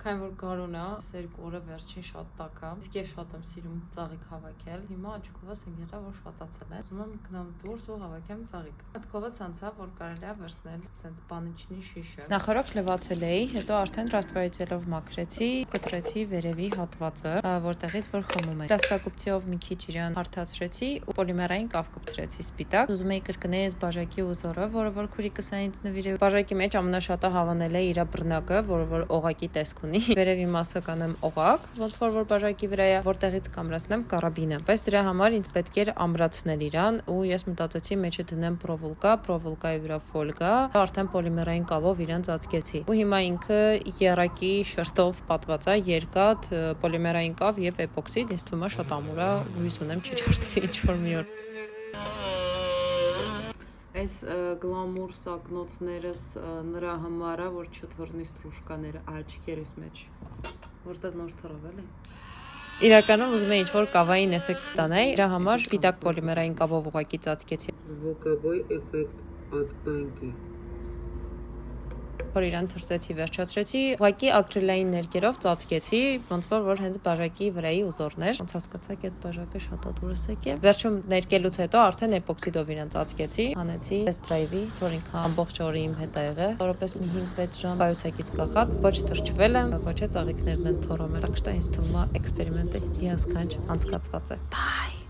Քանի որ գարուն է, երկու օրը վերջին շատ տաք է։ Իսկ ես շատ եմ սիրում ծաղիկ հավաքել։ Հիմա աչքովս եմ եղել, որ շատացել է։ Ուզում եմ գնամ դուրս ու հավաքեմ ծաղիկ։ Մտքովս անցավ, որ կարելի է վերցնել սենց բանիչնի շիշը։ Նախորդ լվացել էի, հետո արդեն ռաստվայիցելով մաքրեցի, կտրեցի վերևի հատվածը, որտեղից որ խմում է։ Պլաստիկոպցիով մի քիչ իրան հարթացրեցի ու պոլիմերային կավ կպցրեցի սպիտակ։ Ուզում էի կրկնել բաժակի ուզորը, որը որ քուրիկս ինձ նվիրել։ Բաժակի մեջ ամենաշատը հավանել է իր բռնակը, որը օղակի տեսք ունի։ Վերևի մասը կանեմ օղակ, ոնց որ բաժակի վրա է, որտեղից կամրացնեմ կարաբինը։ Բայց դրա համար ինձ պետք էր ամրացնել իրան ու ես մտածեցի մեջը դնեմ պրովոլկայի վրա ֆոլգա, արդեն պոլիմերային կավով իրան ծածկեցի։ Ու հիմա ինքը եռակի շերտով պատված է, երկաթ, պոլիմերային կավ եւ էպոքսիդ, ինձ թվում է շատ ամուր է, հույս ունեմ չջարդվի ինչ-որ մի օր։ Այս գլամուր սակնոցներս նրա համար է, որ չթռնի ստրուշկաները աչքերս մեջ, որտեղ նոր թռավ էլի։ Իրականում ուզում եմ ինչ-որ կավային էֆեկտ ստանալ, դրա համար սպիտակ պոլիմերային կավով ուղղակի ծածկեցի։ Звуковой էֆեկտ ադբանկի։ Որ իրան թրծեցի, վերջացրեցի, ուղղակի ակրիլային ներկերով ծածկեցի, ոնց որ հենց բաժակի վրայի ուզորներ։ Ոնց հասկացաք, այդ բաժակը շատ դուրս եկավ։ Վերջում ներկելուց հետո արդեն էպոքսիդով իրան ծածկեցի, հանեցի test drive-ի, որ ինքը ամբողջ օրը իմ հետ ա եղել, որպես մի 5-6 ժամ բայուսակից կախած, ոչ թրջվել եմ, ոչ է ծաղիկներն են թորում։ Так что ինձ թվում է էքսպերիմենտը հիասքանչ անցկացված է։ Bye։